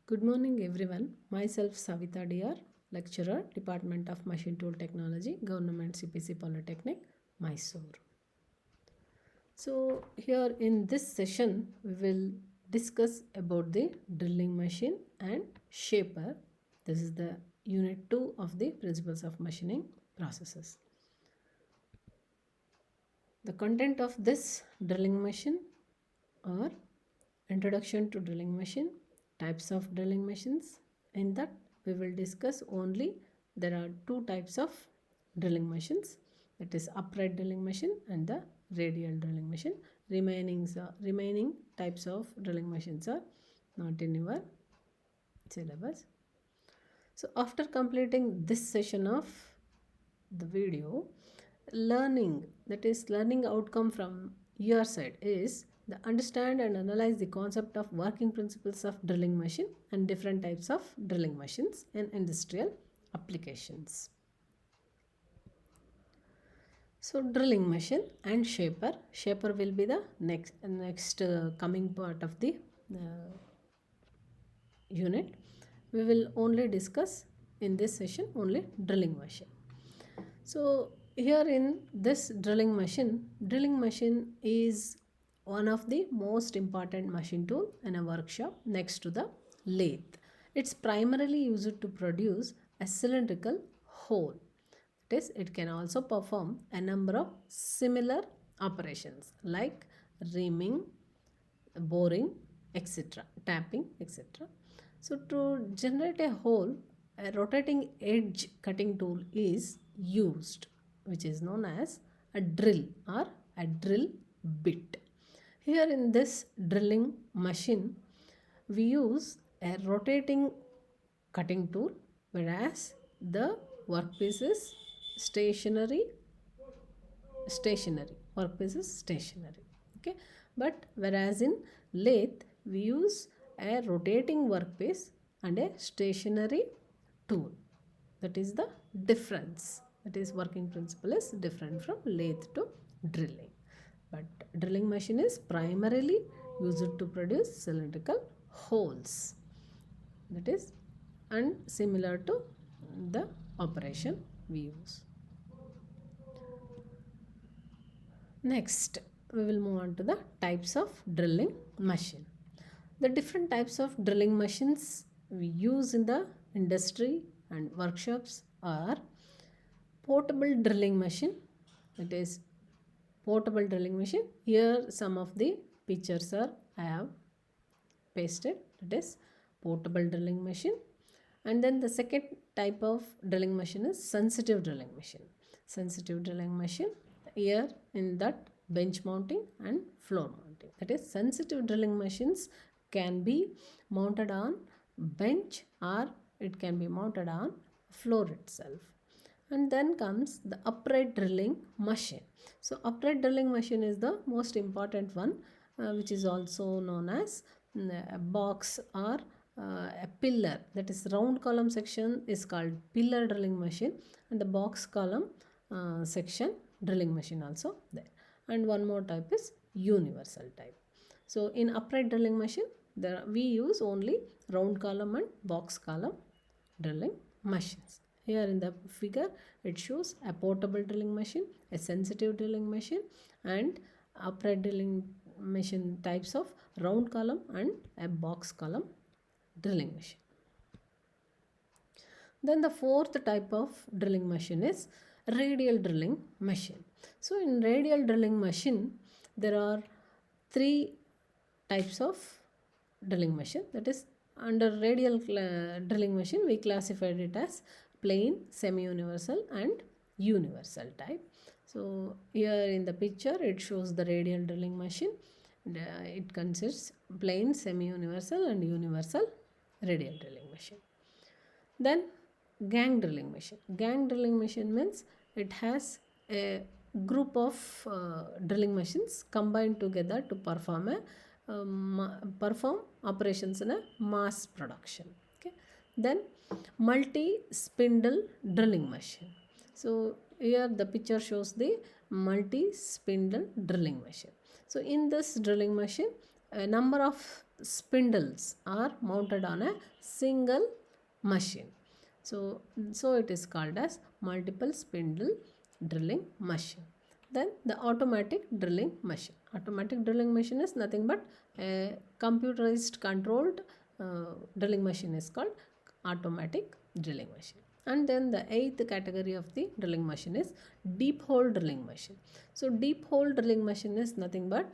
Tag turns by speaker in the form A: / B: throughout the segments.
A: Good morning, everyone. Myself, Savita DR, lecturer, Department of Machine Tool Technology, Government CPC Polytechnic, Mysore. So, here in this session, we will discuss about the drilling machine and shaper. This is the unit 2 of the principles of machining processes. The content of this drilling machine are introduction to drilling machine, types of drilling machines. In that we will discuss only there are two types of drilling machines, that is upright drilling machine and the radial drilling machine. Remaining types of drilling machines are not in your syllabus. So after completing this session of the video, learning outcome from your side is the understand and analyze the concept of working principles of drilling machine and different types of drilling machines in industrial applications. So drilling machine and shaper will be the next coming part of the unit. We will only discuss in this session only drilling machine. So here in this drilling machine is one of the most important machine tool in a workshop next to the lathe. It's primarily used to produce a cylindrical hole. That is, it can also perform a number of similar operations like reaming, boring, etc., tapping, etc. So to generate a hole, a rotating edge cutting tool is used, which is known as a drill or a drill bit. Here in this drilling machine, we use a rotating cutting tool, whereas the workpiece is stationary workpiece is stationary. Okay, but whereas in lathe we use a rotating workpiece and a stationary tool. That is the difference. That is, working principle is different from lathe to drilling. But drilling machine is primarily used to produce cylindrical holes. That is, and similar to the operation we use. Next, we will move on to the types of drilling machine. The different types of drilling machines we use in the industry and workshops are portable drilling machine. That is, portable drilling machine. Here some of the pictures are I have pasted. That is portable drilling machine. And then the second type of drilling machine is sensitive drilling machine. Sensitive drilling machine, here in that bench mounting and floor mounting. That is, sensitive drilling machines can be mounted on bench or it can be mounted on floor itself. And then comes the upright drilling machine. So upright drilling machine is the most important one, which is also known as a box or a pillar. That is, round column section is called pillar drilling machine, and the box column section drilling machine also there. And one more type is universal type. So in upright drilling machine, we use only round column and box column drilling machines. Here in the figure it shows a portable drilling machine, a sensitive drilling machine, and upright drilling machine types of round column and a box column drilling machine. Then the fourth type of drilling machine is radial drilling machine. So in radial drilling machine there are three types of drilling machine. That is, under radial drilling machine we classified it as plain, semi-universal and universal type. So here in the picture it shows the radial drilling machine. It consists plain, semi-universal and universal radial drilling machine. Then gang drilling machine. Gang drilling machine means it has a group of drilling machines combined together to perform operations in a mass production. Okay. Then multi spindle drilling machine. So here the picture shows the multi spindle drilling machine. So in this drilling machine, a number of spindles are mounted on a single machine. So it is called as multiple spindle drilling machine. Then the automatic drilling machine. Automatic drilling machine is nothing but a computerized controlled drilling machine is called automatic drilling machine. And then the eighth category of the drilling machine is deep hole drilling machine. So deep hole drilling machine is nothing but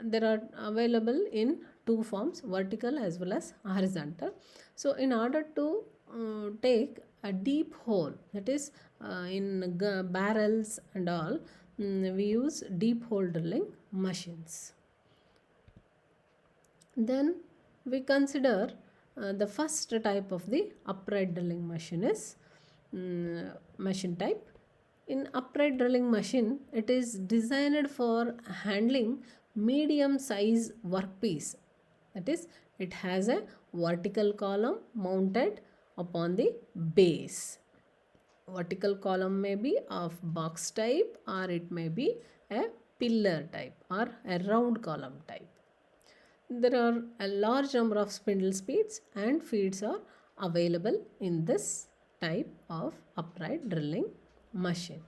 A: there are available in two forms, vertical as well as horizontal. So in order to take a deep hole, that is in barrels and all, we use deep hole drilling machines. Then we consider the first type of the upright drilling machine is machine type. In upright drilling machine, it is designed for handling medium size workpiece. That is, it has a vertical column mounted upon the base. Vertical column may be of box type, or it may be a pillar type or a round column type. There are a large number of spindle speeds and feeds are available in this type of upright drilling machine.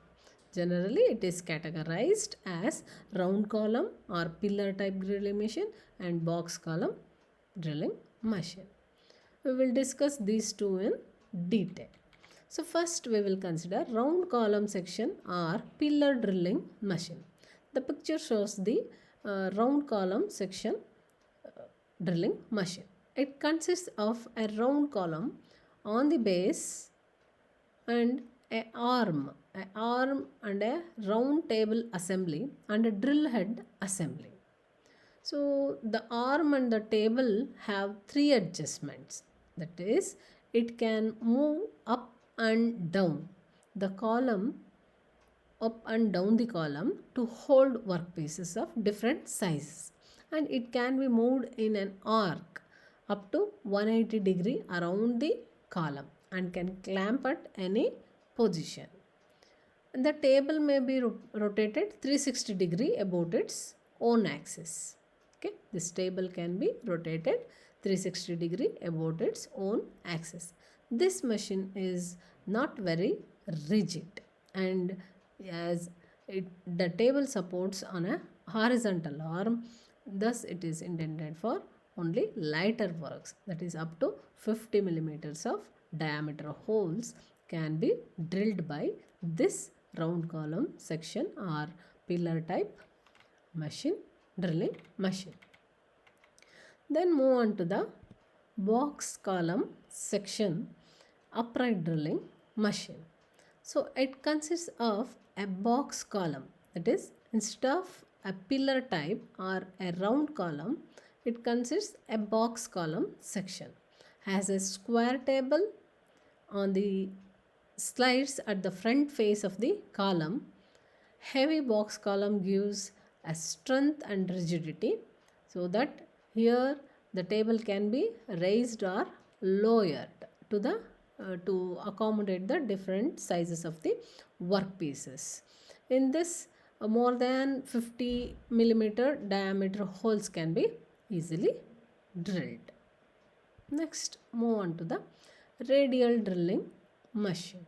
A: Generally, it is categorized as round column or pillar type drilling machine and box column drilling machine. We will discuss these two in detail. So first we will consider round column section or pillar drilling machine. The picture shows the round column section drilling machine. It consists of a round column on the base and an arm and a round table assembly and a drill head assembly. So the arm and the table have three adjustments. That is, it can move up and down the column, up and down the column to hold workpieces of different sizes, and it can be moved in an arc up to 180 degree around the column and can clamp at any position. The table may be rotated 360 degree about its own axis. Okay, this table can be rotated 360 degree about its own axis. This machine is not very rigid, and as the table supports on a horizontal arm, thus it is intended for only lighter works, that is up to 50 millimeters of diameter holes can be drilled by this round column section or pillar type machine drilling machine. Then move on to the box column section upright drilling machine. So it consists of a box column, that is, instead of a pillar type or a round column, it consists a box column section. Has a square table on the slides at the front face of the column. Heavy box column gives a strength and rigidity, so that here the table can be raised or lowered to the to accommodate the different sizes of the workpieces. In this, more than 50 millimeter diameter holes can be easily drilled. Next, move on to the radial drilling machine.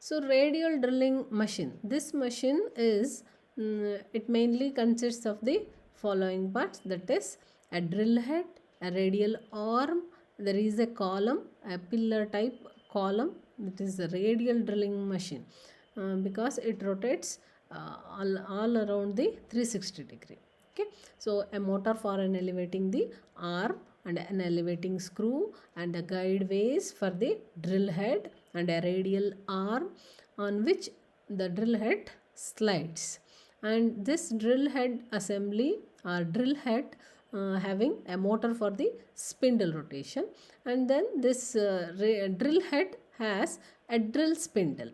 A: So radial drilling machine, this machine is it mainly consists of the following parts, that is a drill head, a radial arm, there is a column, a pillar type column, that is the radial drilling machine because it rotates all around the 360 degree. Okay, so a motor for an elevating the arm and an elevating screw and a guide ways for the drill head and a radial arm on which the drill head slides, and this drill head assembly or drill head having a motor for the spindle rotation, and then this drill head has a drill spindle,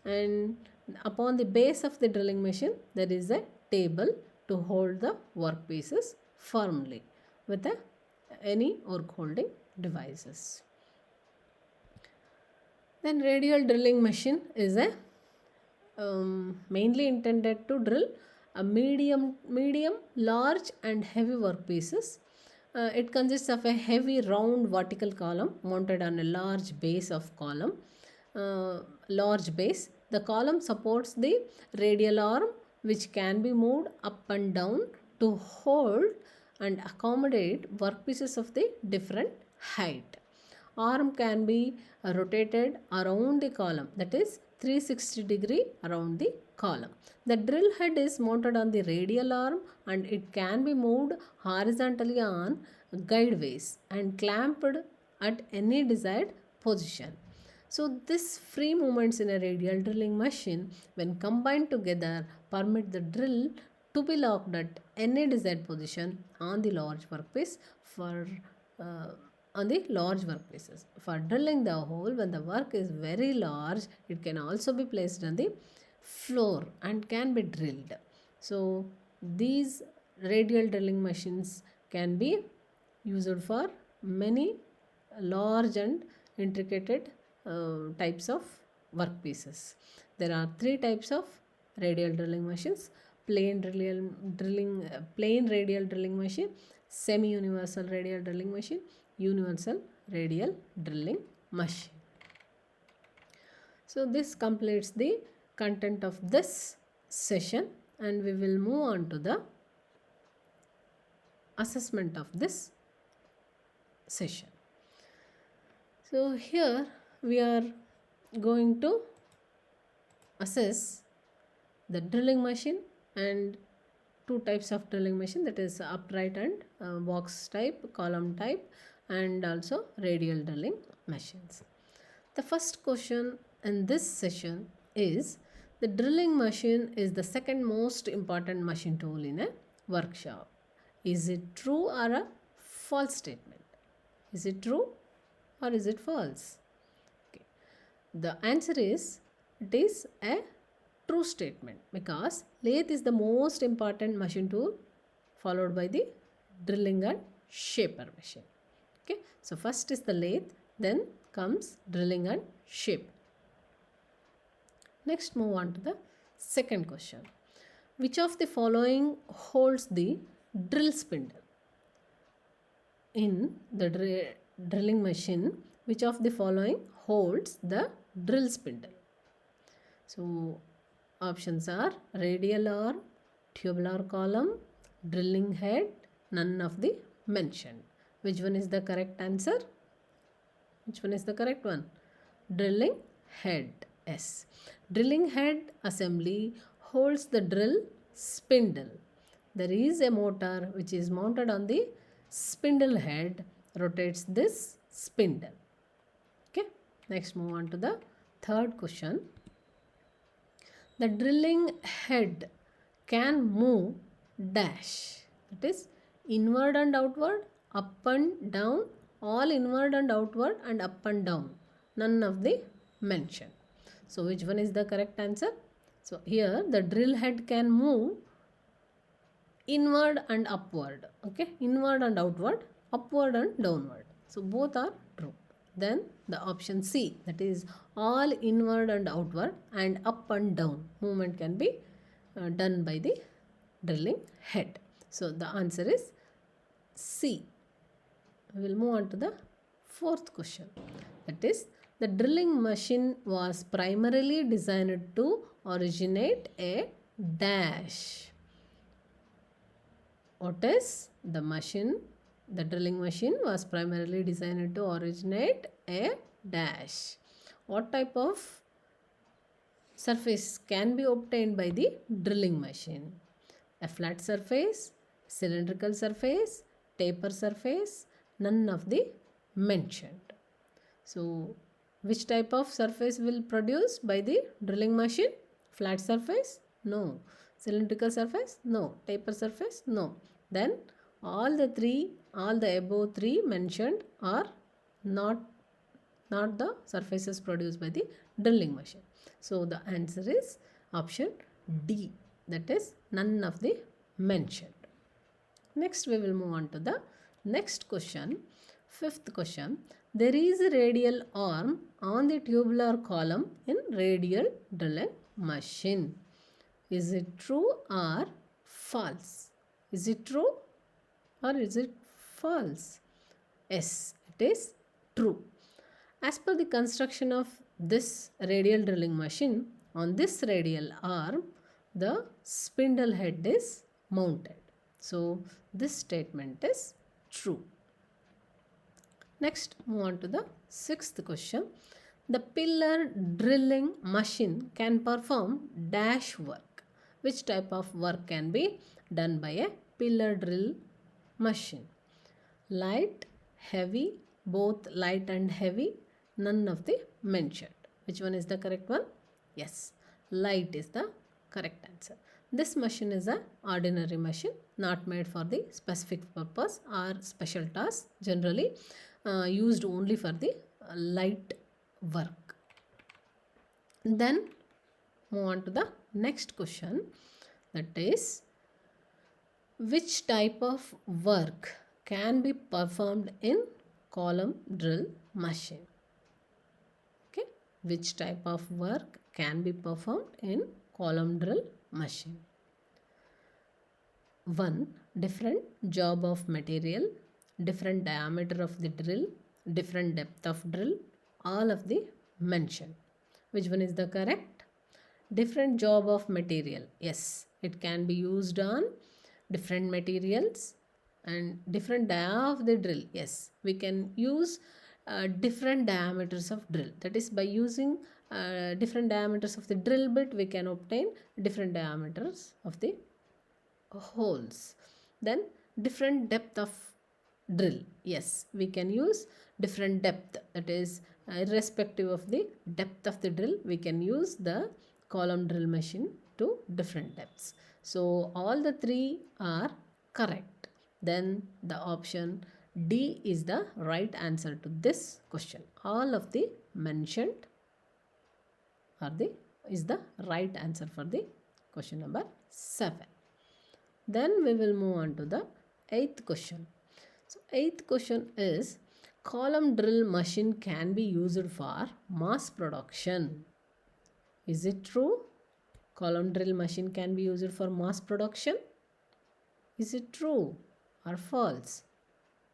A: and upon the base of the drilling machine there is a table to hold the workpieces firmly with any work holding devices. Then radial drilling machine is a mainly intended to drill a medium, large and heavy workpieces. It consists of a heavy round vertical column mounted on a large base of column. Large base. The column supports the radial arm which can be moved up and down to hold and accommodate workpieces of the different height. Arm can be rotated around the column, that is 360 degree around the column. The drill head is mounted on the radial arm and it can be moved horizontally on guideways and clamped at any desired position. So this free movements in a radial drilling machine when combined together permit the drill to be locked at any desired position on the large workpiece on the large workpieces. For drilling the hole when the work is very large, it can also be placed on the floor and can be drilled. So these radial drilling machines can be used for many large and intricate types of workpieces. There are three types of radial drilling machines: plain radial drilling machine, semi-universal radial drilling machine, universal radial drilling machine. So this completes the content of this session and we will move on to the assessment of this session. So here we are going to assess the drilling machine and two types of drilling machine, that is upright and box type, column type, and also radial drilling machines. The first question in this session is: the drilling machine is the second most important machine tool in a workshop. Is it true or a false statement? Is it true or is it false? Okay. The answer is it is a true statement because lathe is the most important machine tool followed by the drilling and shaper machine. Okay, so first is the lathe, then comes drilling and shape. Next, move on to the second question. Which of the following holds the drill spindle? In the drilling machine, which of the following holds the drill spindle? So options are radial arm, tubular column, drilling head, none of the mentioned. Which one is the correct answer? Which one is the correct one? Drilling head. Yes. Drilling head assembly holds the drill spindle. There is a motor which is mounted on the spindle head, rotates this spindle. Okay. Next, move on to the third question. The drilling head can move dash, that is inward and outward, up and down, all inward and outward and up and down, none of the mentioned. So which one is the correct answer? So here the drill head can move inward and upward, okay, inward and outward, upward and downward. So both are true. Then the option C, that is all inward and outward and up and down movement can be done by the drilling head. So the answer is C. We will move on to the fourth question. That is, the drilling machine was primarily designed to originate a dash. What is the machine? The drilling machine was primarily designed to originate a dash. What type of surface can be obtained by the drilling machine? A flat surface, cylindrical surface, taper surface, none of the mentioned. So which type of surface will produce by the drilling machine? Flat surface? No. Cylindrical surface? No. Taper surface? No. Then all the above three mentioned are not the surfaces produced by the drilling machine. So the answer is option D, that is none of the mentioned. Next we will move on to the next question. Fifth question. There is a radial arm on the tubular column in radial drilling machine. Is it true or false. Is it true or is it false? Yes, it is true. As per the construction of this radial drilling machine, on this radial arm, the spindle head is mounted. So, this statement is true. Next, move on to the sixth question. The pillar drilling machine can perform dash work. Which type of work can be done by a pillar drill machine? Light, heavy, both light and heavy, none of the mentioned. Which one is the correct one? Yes, light is the correct answer. This machine is a ordinary machine, not made for the specific purpose or special task, generally used only for the light work. Then move on to the next question, that is, which type of work can be performed in column drill machine? Okay, which type of work can be performed in column drill machine? 1. Different job of material, different diameter of the drill, different depth of drill, all of the mentioned. Which one is the correct? Different job of material. Yes, it can be used on different materials, and different diameter of the drill. Yes, we can use different diameters of drill. That is, by using different diameters of the drill bit, we can obtain different diameters of the holes. Then different depth of drill. Yes, we can use different depth. That is, irrespective of the depth of the drill, we can use the column drill machine to different depths. So all the three are correct. Then the option D is the right answer to this question. All of the mentioned is the right answer for the question number 7. Then we will move on to the 8th question. So 8th question is, column drill machine can be used for mass production. Is it true? Column drill machine can be used for mass production. Is it true or false?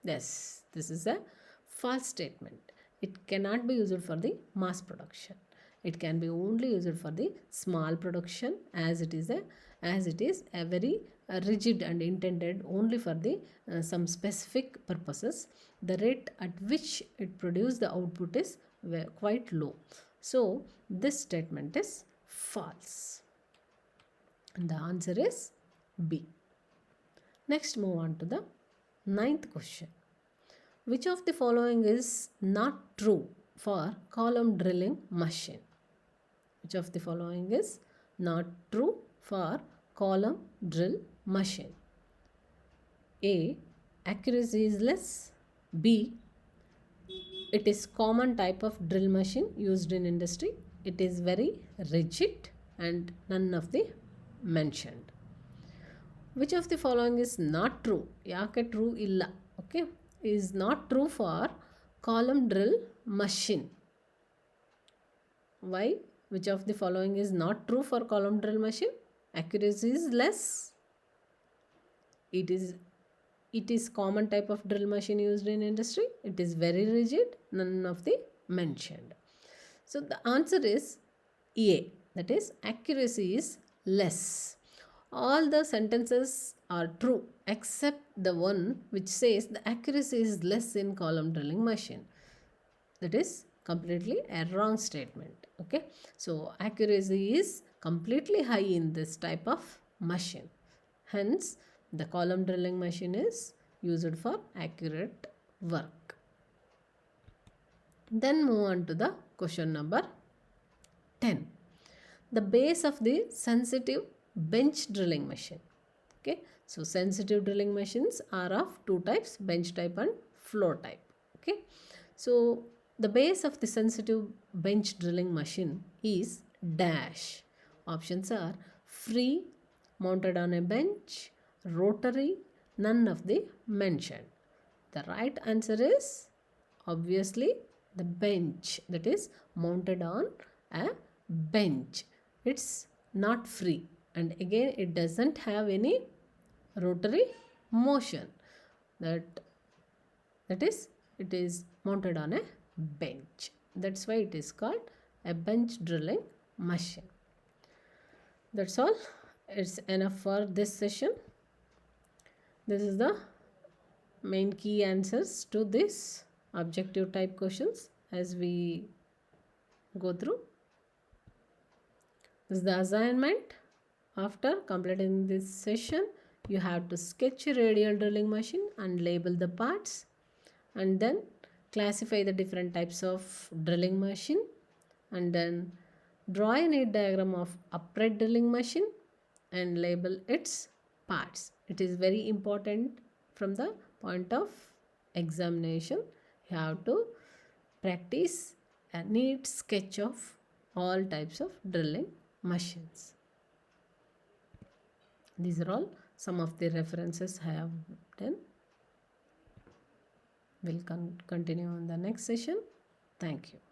A: Yes, this is a false statement. It cannot be used for the mass production. It can be only used for the small production, as it is a very rigid and intended only for the some specific purposes. The rate at which it produces the output is quite low. So this statement is false. And the answer is B. Next, move on to the 9th question. Which of the following is not true for column drilling machine? Which of the following is not true for column drill machine? A. Accuracy is less. B. It is common type of drill machine used in industry. It is very rigid, and none of the mentioned. Which of the following is not true? Yake true illa. Okay, is not true for column drill machine. Why? Which of the following is not true for column drill machine? Accuracy is less. It is common type of drill machine used in industry. It is very rigid. None of the mentioned. So the answer is A. That is, accuracy is less. All the sentences are true except the one which says the accuracy is less in column drilling machine. That is completely a wrong statement. Okay, so accuracy is completely high in this type of machine. Hence, the column drilling machine is used for accurate work. Then move on to the question number 10. The base of the sensitive bench drilling machine. Okay, so sensitive drilling machines are of two types, bench type and floor type. Okay, so the base of the sensitive bench drilling machine is dash. Options are free, mounted on a bench, rotary, none of the mentioned. The right answer is obviously the bench, that is mounted on a bench. It's not free, and again it doesn't have any rotary motion. That that is, it is mounted on a bench. That's why it is called a bench drilling machine. That's all. It's enough for this session. This is the main key answers to this objective type questions as we go through. This is the assignment. After completing this session, you have to sketch a radial drilling machine and label the parts, and then classify the different types of drilling machine, and then draw a neat diagram of upright drilling machine and label its parts. It is very important from the point of examination. You have to practice a neat sketch of all types of drilling machines. These are all some of the references I have done. We'll continue in the next session. Thank you.